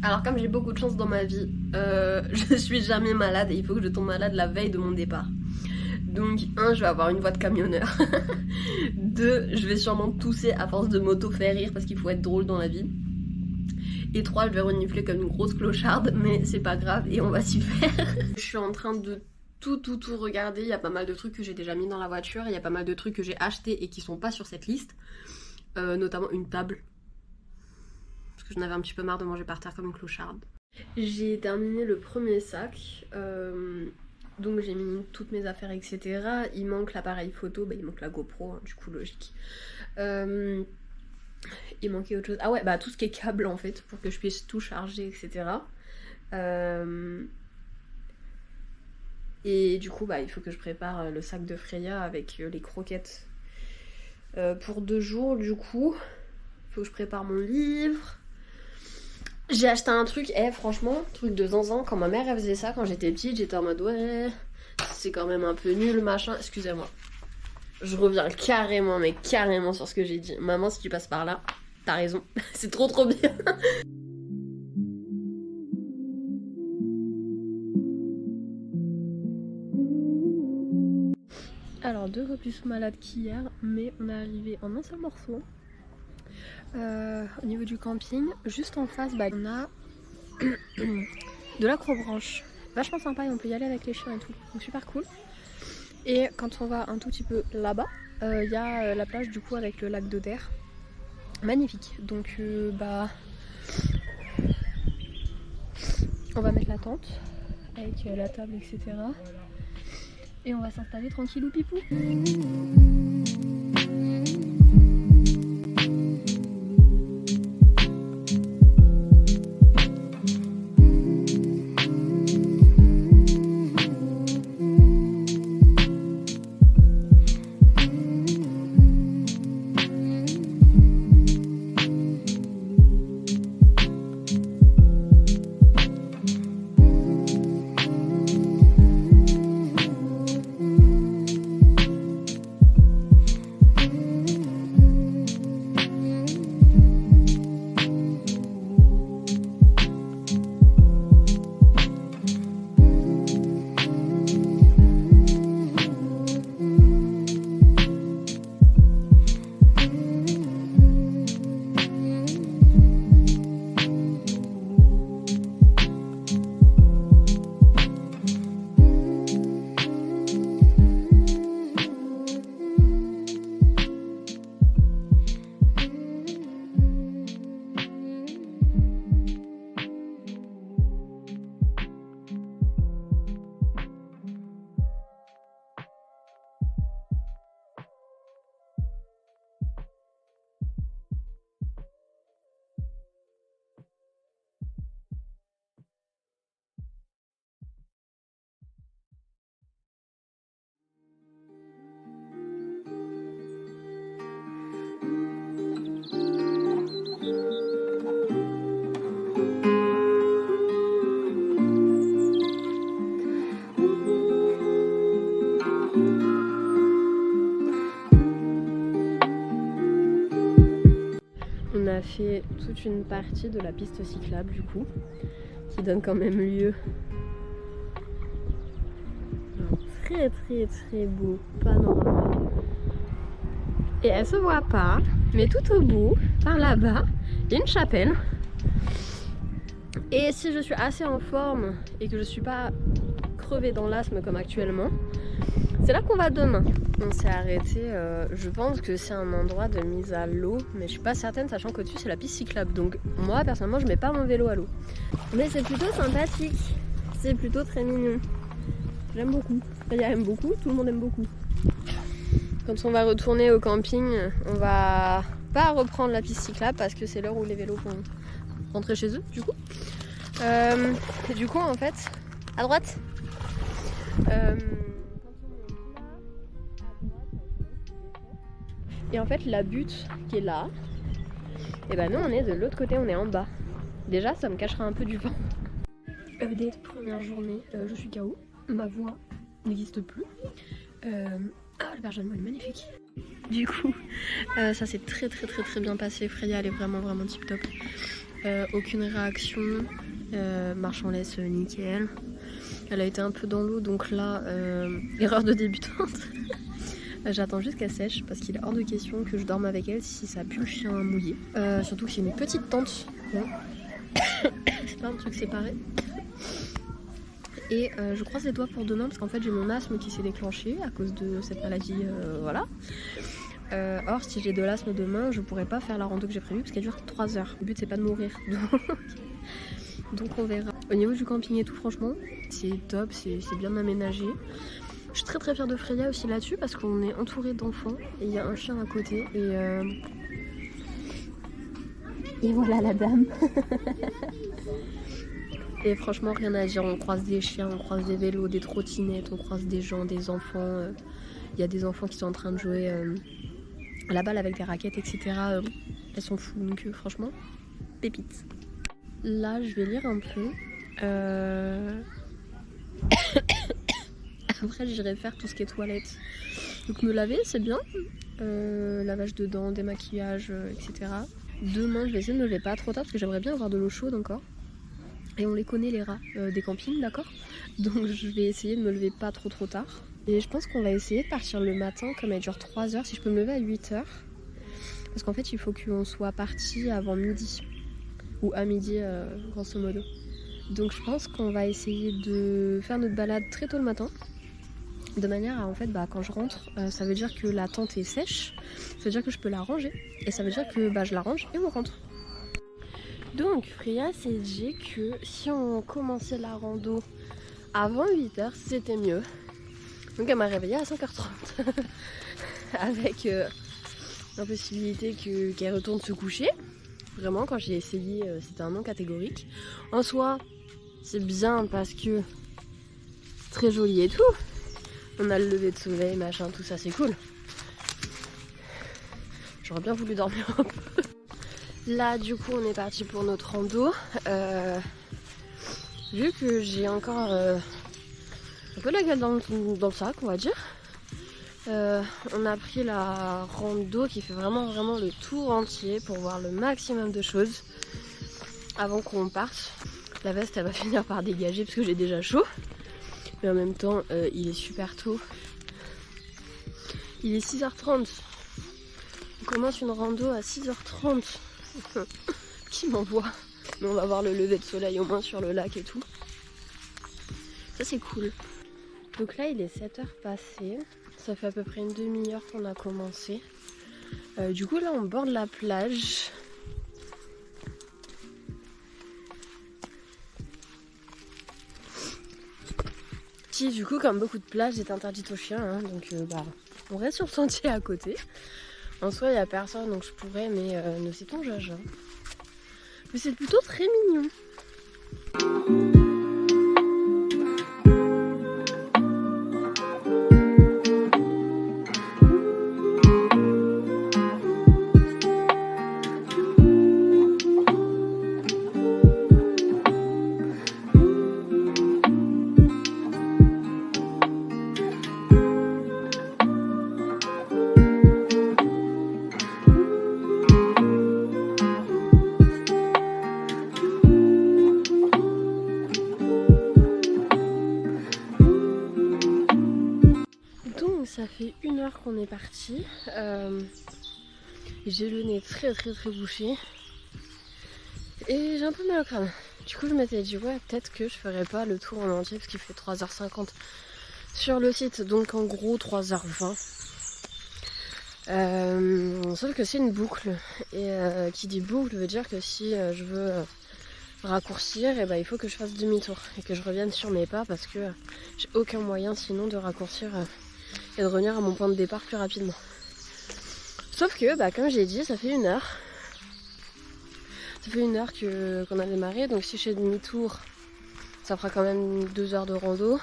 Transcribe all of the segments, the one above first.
Alors comme j'ai beaucoup de chance dans ma vie, je suis jamais malade et il faut que je tombe malade la veille de mon départ. Donc 1, je vais avoir une voix de camionneur. 2, je vais sûrement tousser à force de m'auto-faire rire parce qu'il faut être drôle dans la vie. Et 3, je vais renifler comme une grosse clocharde, mais c'est pas grave et on va s'y faire. Je suis en train de tout regarder, il y a pas mal de trucs que j'ai déjà mis dans la voiture, il y a pas mal de trucs que j'ai achetés et qui sont pas sur cette liste, notamment une table. Parce que j'en avais un petit peu marre de manger par terre comme une clocharde. J'ai terminé le premier sac, donc j'ai mis toutes mes affaires, etc. Il manque l'appareil photo, bah il manque la GoPro, hein, du coup logique. Il manquait autre chose. Ah ouais, bah tout ce qui est câble en fait, pour que je puisse tout charger, etc. Et du coup, bah il faut que je prépare le sac de Freya avec les croquettes pour 2 jours. Du coup, il faut que je prépare mon livre. J'ai acheté un truc, franchement, truc de zinzin. Quand ma mère elle faisait ça quand j'étais petite, j'étais en mode ouais, c'est quand même un peu nul, machin. Excusez-moi. Je reviens carrément, mais carrément sur ce que j'ai dit. Maman, si tu passes par là, t'as raison. C'est trop bien. Alors, 2 fois plus malade qu'hier, mais on est arrivé en un seul morceau. Au niveau du camping, juste en face, bah, on a de l'acrobranche. Vachement sympa et on peut y aller avec les chiens et tout. Donc super cool. Et quand on va un tout petit peu là-bas, il y a la plage du coup avec le lac d'Oder. Magnifique. Donc bah on va mettre la tente avec la table, etc. Et on va s'installer tranquillou pipou. On a fait toute une partie de la piste cyclable du coup, qui donne quand même lieu à un très beau panorama. Et elle se voit pas, mais tout au bout, par là-bas, il y a une chapelle. Et si je suis assez en forme et que je suis pas crevée dans l'asthme comme actuellement, c'est là qu'on va demain. On s'est arrêté, je pense que c'est un endroit de mise à l'eau, mais je suis pas certaine sachant qu'au-dessus c'est la piste cyclable. Donc moi personnellement je mets pas mon vélo à l'eau. Mais c'est plutôt sympathique, c'est plutôt très mignon. J'aime beaucoup. Il y a aime beaucoup, tout le monde aime beaucoup. Quand on va retourner au camping, on va pas reprendre la piste cyclable parce que c'est l'heure où les vélos vont rentrer chez eux du coup. Et du coup en fait, à droite. Et en fait la butte qui est là, et ben nous on est de l'autre côté, on est en bas. Déjà ça me cachera un peu du vent. Update première journée, je suis KO, ma voix n'existe plus. Ah le berger de moi est magnifique. Du coup ça s'est très bien passé, Freya elle est vraiment tip top. aucune réaction, marche en laisse nickel. Elle a été un peu dans l'eau donc là, erreur de débutante. J'attends juste qu'elle sèche parce qu'il est hors de question que je dorme avec elle si ça pue le chien mouillé. Surtout que c'est une petite tente. Bon. C'est pas un truc séparé. Et je croise les doigts pour demain parce qu'en fait j'ai mon asthme qui s'est déclenché à cause de cette maladie, voilà. Or si j'ai de l'asthme demain je pourrais pas faire la rando que j'ai prévue parce qu'elle dure 3 heures. Le but c'est pas de mourir. Donc on verra. Au niveau du camping et tout franchement c'est top, c'est bien aménagé. Je suis très fière de Freya aussi là-dessus parce qu'on est entouré d'enfants et il y a un chien à côté et voilà la dame. Et franchement rien à dire, on croise des chiens, on croise des vélos, des trottinettes, on croise des gens, des enfants. Il y a des enfants qui sont en train de jouer à la balle avec des raquettes, etc. Elles sont fous, donc franchement, pépite. Là je vais lire un peu. Après j'irai faire tout ce qui est toilette. Donc me laver c'est bien. Lavage de dents, démaquillage, etc. Demain je vais essayer de me lever pas trop tard parce que j'aimerais bien avoir de l'eau chaude encore. Et on les connaît les rats des campings, d'accord? Donc je vais essayer de me lever pas trop tard. Et je pense qu'on va essayer de partir le matin comme elle dure 3 heures. Si je peux me lever à 8 heures. Parce qu'en fait il faut qu'on soit parti avant midi. Ou à midi grosso modo. Donc je pense qu'on va essayer de faire notre balade très tôt le matin. De manière à en fait quand je rentre, ça veut dire que la tente est sèche. Ça veut dire que je peux la ranger. Et ça veut dire que je la range et on rentre. Donc Freya s'est dit que si on commençait la rando avant 8h c'était mieux. Donc elle m'a réveillée à 5h30 avec la possibilité qu'elle retourne se coucher. Vraiment quand j'ai essayé c'était un non catégorique. En soi c'est bien parce que c'est très joli et tout. On a le lever de soleil machin tout ça c'est cool. J'aurais bien voulu dormir un peu. Là du coup on est parti pour notre rando. Vu que j'ai encore un peu la gueule dans le sac on va dire. On a pris la rando qui fait vraiment le tour entier pour voir le maximum de choses avant qu'on parte. La veste elle va finir par dégager parce que j'ai déjà chaud. Mais en même temps il est super tôt. Il est 6h30. On commence une rando à 6h30. Qui m'envoie? Mais on va voir le lever de soleil au moins sur le lac et tout. Ça c'est cool. Donc là il est 7h passées. Ça fait à peu près une demi-heure qu'on a commencé. Du coup là on borde la plage. Qui du coup comme beaucoup de plages est interdite aux chiens. Hein, donc on reste sur le sentier à côté. En soi il n'y a personne donc je pourrais mais ne sait-on jaja. Mais c'est plutôt très mignon. Ça fait 1 heure qu'on est parti. J'ai le nez très bouché. Et j'ai un peu mal au crâne. Du coup je m'étais dit ouais peut-être que je ferais pas le tour en entier parce qu'il fait 3h50 sur le site. Donc en gros 3h20. Sauf que c'est une boucle. Et qui dit boucle veut dire que si je veux raccourcir, et il faut que je fasse demi-tour. Et que je revienne sur mes pas parce que j'ai aucun moyen sinon de raccourcir. Et de revenir à mon point de départ plus rapidement. Sauf que, comme j'ai dit, ça fait 1 heure. Ça fait 1 heure qu'on a démarré. Donc si je fais demi-tour, ça fera quand même 2 heures de rando.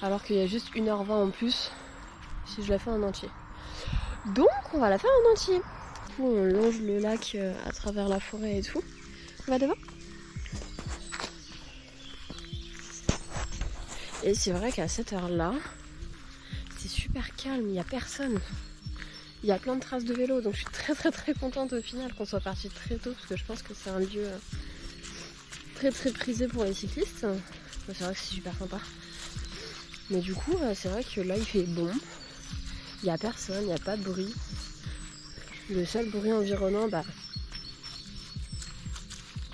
Alors qu'il y a juste 1h20 en plus si je la fais en entier. Donc on va la faire en entier. Du coup, on longe le lac à travers la forêt et tout. On va devant. Et c'est vrai qu'à cette heure-là, c'est super calme, il n'y a personne. Il y a plein de traces de vélo, donc je suis très contente au final qu'on soit parti très tôt, parce que je pense que c'est un lieu très prisé pour les cyclistes. C'est vrai que c'est super sympa. Mais du coup, c'est vrai que là il fait bon. Il n'y a personne, il n'y a pas de bruit. Le seul bruit environnant, bah,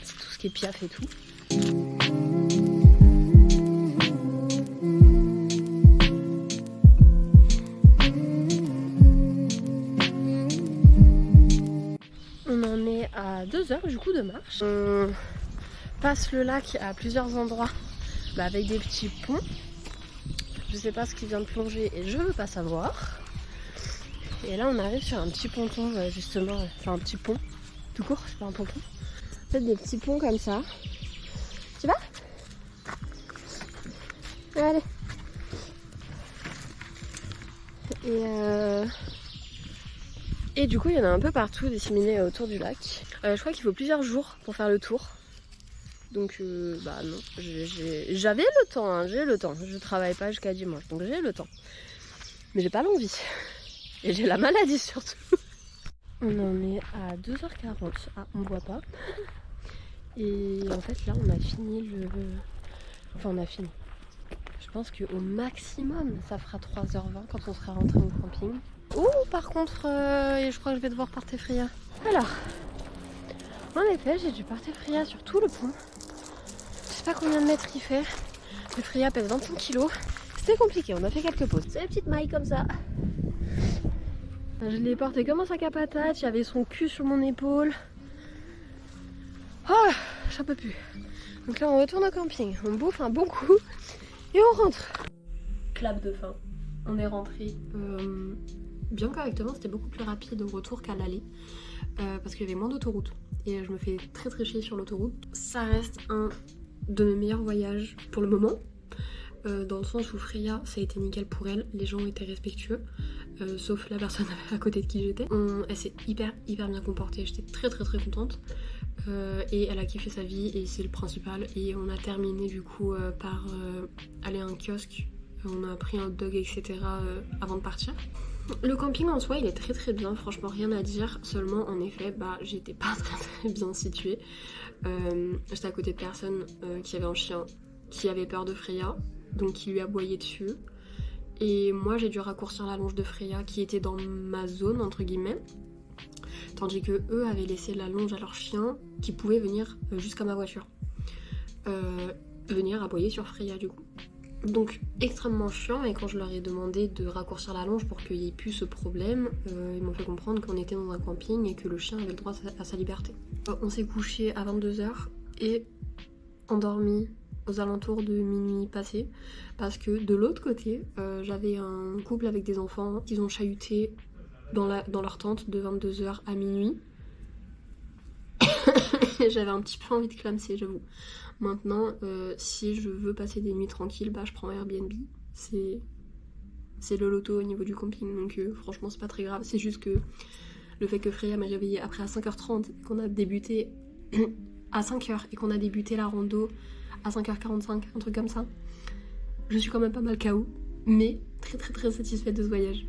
c'est tout ce qui est piaf et tout. On en est à 2 heures du coup de marche. On passe le lac à plusieurs endroits avec des petits ponts. Je sais pas ce qui vient de plonger et je veux pas savoir. Et là on arrive sur un petit ponton justement, enfin un petit pont tout court, c'est pas un ponton. En fait des petits ponts comme ça. Tu vas ? Allez. Et du coup il y en a un peu partout disséminés autour du lac. Je crois qu'il faut plusieurs jours pour faire le tour. Donc bah non, j'avais le temps, hein, j'ai le temps. Je travaille pas jusqu'à dimanche, donc j'ai le temps. Mais j'ai pas l'envie. Et j'ai la maladie surtout. On en est à 2h40. Ah, on voit pas. Et en fait là on a fini le... Enfin on a fini. Je pense qu'au maximum ça fera 3h20 quand on sera rentré au camping. Oh par contre je crois que je vais devoir porter Freya. Alors, en effet j'ai dû porter Freya sur tout le pont. Je sais pas combien de mètres il fait. Le Freya pèse 25 kg. C'était compliqué, on a fait quelques pauses. C'est les petites mailles comme ça. Je l'ai porté comme un sac à patates, j'avais son cul sur mon épaule. Oh, j'en peux plus. Donc là on retourne au camping, on bouffe un bon coup et on rentre. Clap de fin, on est rentré. Bien correctement, c'était beaucoup plus rapide au retour qu'à l'aller. Parce qu'il y avait moins d'autoroute. Et je me fais très chier sur l'autoroute. Ça reste un de mes meilleurs voyages pour le moment. Dans le sens où Freya, ça a été nickel pour elle. Les gens étaient respectueux. Sauf la personne à côté de qui j'étais. Elle s'est hyper bien comportée. J'étais très contente. Et elle a kiffé sa vie et c'est le principal. Et on a terminé du coup par aller à un kiosque. On a pris un hot dog, etc. Avant de partir. Le camping en soi il est très bien, franchement rien à dire, seulement en effet j'étais pas très bien située. J'étais à côté de personnes qui avaient un chien qui avait peur de Freya, donc qui lui aboyait dessus. Et moi j'ai dû raccourcir la longe de Freya qui était dans ma zone entre guillemets, tandis que eux avaient laissé la longe à leur chien qui pouvait venir jusqu'à ma voiture. Venir aboyer sur Freya du coup. Donc extrêmement chiant, et quand je leur ai demandé de raccourcir la longe pour qu'il n'y ait plus ce problème, ils m'ont fait comprendre qu'on était dans un camping et que le chien avait le droit à sa liberté. On s'est couché à 22h et endormi aux alentours de minuit passé, parce que de l'autre côté, j'avais un couple avec des enfants, ils ont chahuté dans leur tente de 22h à minuit. J'avais un petit peu envie de clamser, j'avoue. Maintenant, si je veux passer des nuits tranquilles, je prends Airbnb. C'est le loto au niveau du camping, donc franchement c'est pas très grave. C'est juste que le fait que Freya m'ait réveillée après à 5h30, qu'on a débuté à 5h et qu'on a débuté la rando à 5h45, un truc comme ça, je suis quand même pas mal KO, mais très satisfaite de ce voyage.